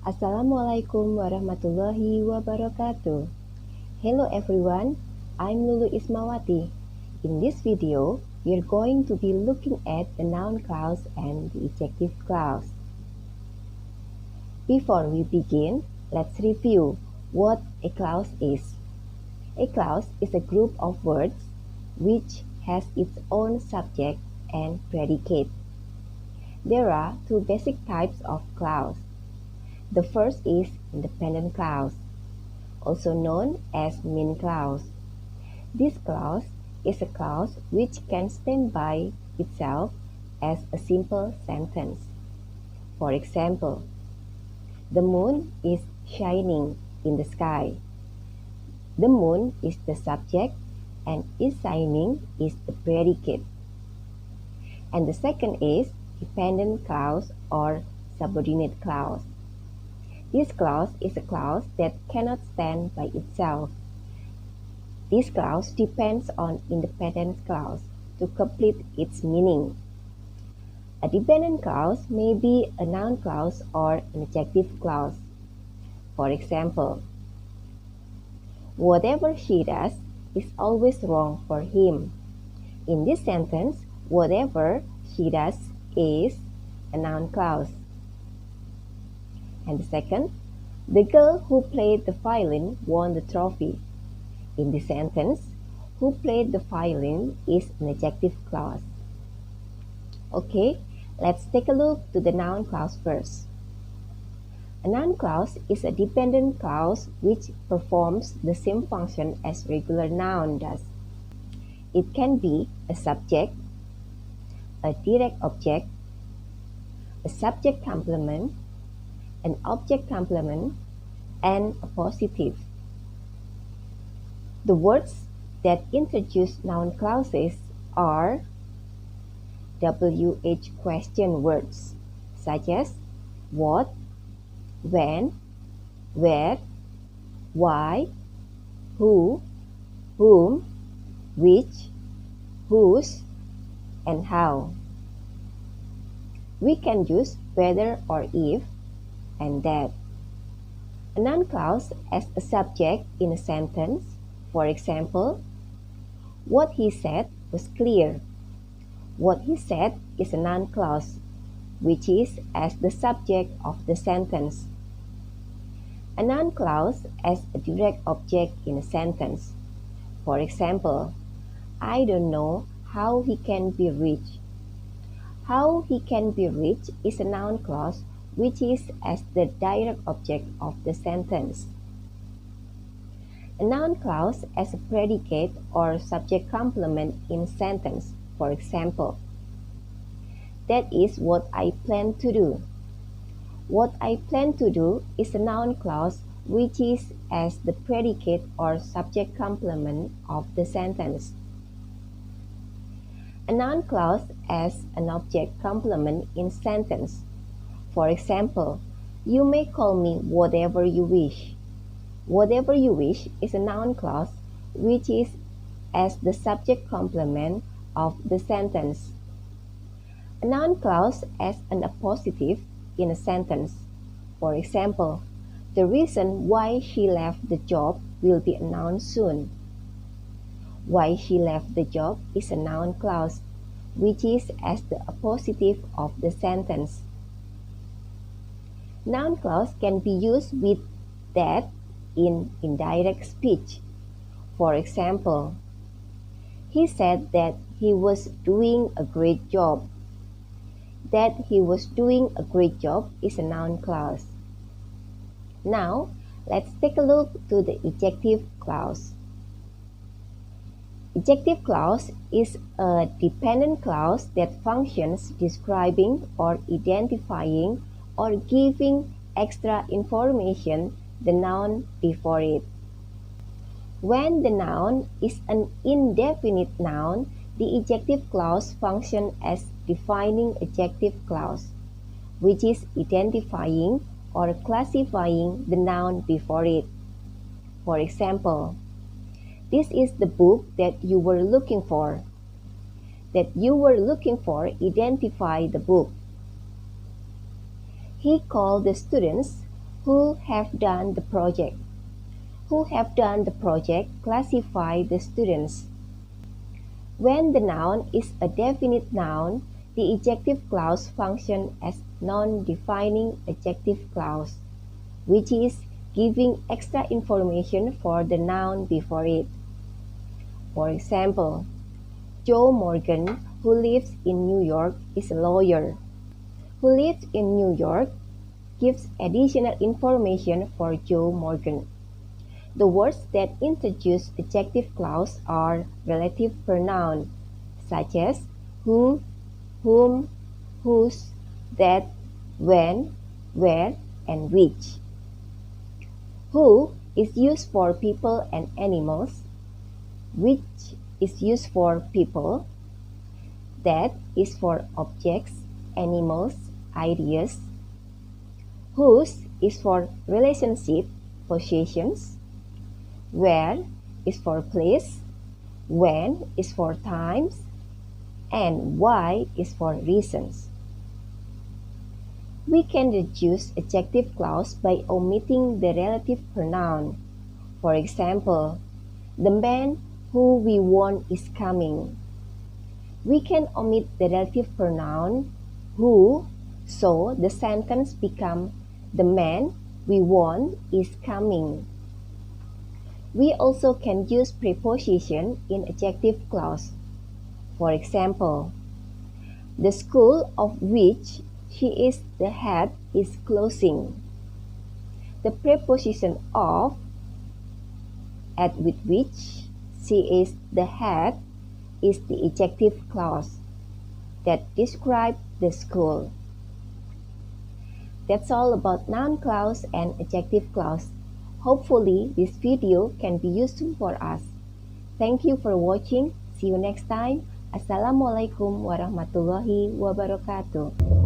Assalamualaikum warahmatullahi wabarakatuh. Hello everyone, I'm Ismawati. In this video, we're going to be looking at the noun clause and the adjective clause. Before we begin, let's review what a clause is. A clause is a group of words which has its own subject and predicate. There are two basic types of clause. The first is independent clause, also known as main clause. This clause is a clause which can stand by itself as a simple sentence. For example, the moon is shining in the sky. The moon is the subject and is shining is the predicate. And the second is dependent clause or subordinate clause. This clause is a clause that cannot stand by itself. This clause depends on independent clause to complete its meaning. A dependent clause may be a noun clause or an adjective clause. For example, whatever she does is always wrong for him. In this sentence, whatever she does is a noun clause. And the second, the girl who played the violin won the trophy. In this sentence, who played the violin is an adjective clause. Okay, let's take a look to the noun clause first. A noun clause is a dependent clause which performs the same function as regular noun does. It can be a subject, a direct object, a subject complement, an object complement, and a positive. The words that introduce noun clauses are WH question words such as what, when, where, why, who, whom, which, whose, and how. We can use whether or if and that. A noun clause as a subject in a sentence. For example, what he said was clear. What he said is a noun clause, which is as the subject of the sentence. A noun clause as a direct object in a sentence. For example, I don't know how he can be rich. How he can be rich is a noun clause which is as the direct object of the sentence. A noun clause as a predicate or subject complement in sentence. For example, that is what I plan to do. What I plan to do is a noun clause which is as the predicate or subject complement of the sentence. A noun clause as an object complement in sentence. For example, you may call me whatever you wish. Whatever you wish is a noun clause which is as the subject complement of the sentence. A noun clause as an appositive in a sentence. For example, the reason why she left the job will be announced soon. Why she left the job is a noun clause which is as the appositive of the sentence. Noun clause can be used with that in indirect speech. For example, he said that he was doing a great job. That he was doing a great job is a noun clause. Now, let's take a look to the adjective clause. Adjective clause is a dependent clause that functions describing or identifying or giving extra information the noun before it. When the noun is an indefinite noun, the adjective clause functions as defining adjective clause, which is identifying or classifying the noun before it. For example, this is the book that you were looking for. That you were looking for identify the book. He called the students Who have done the project? Who have done the project classify the students. When the noun is a definite noun, the ejective clause functions as non-defining adjective clause, which is giving extra information for the noun before it. For example, Joe Morgan, who lives in New York, is a lawyer. Who lives in New York gives additional information for Joe Morgan. The words that introduce adjective clause are relative pronoun, such as who, whom, whose, that, when, where, and which. Who is used for people and animals, which is used for people, that is for objects, animals, ideas, whose is for relationship, possessions, where is for place, when is for times, and why is for reasons. We can reduce adjective clause by omitting the relative pronoun. For example, the man who we want is coming. We can omit the relative pronoun who, so the sentence becomes the man we want is coming. We also can use preposition in adjective clause. For example, the school of which she is the head is closing. The preposition of, at with which she is the head, is the adjective clause that describes the school. That's all about noun clause and adjective clause. Hopefully, this video can be useful for us. Thank you for watching. See you next time. Assalamualaikum warahmatullahi wabarakatuh.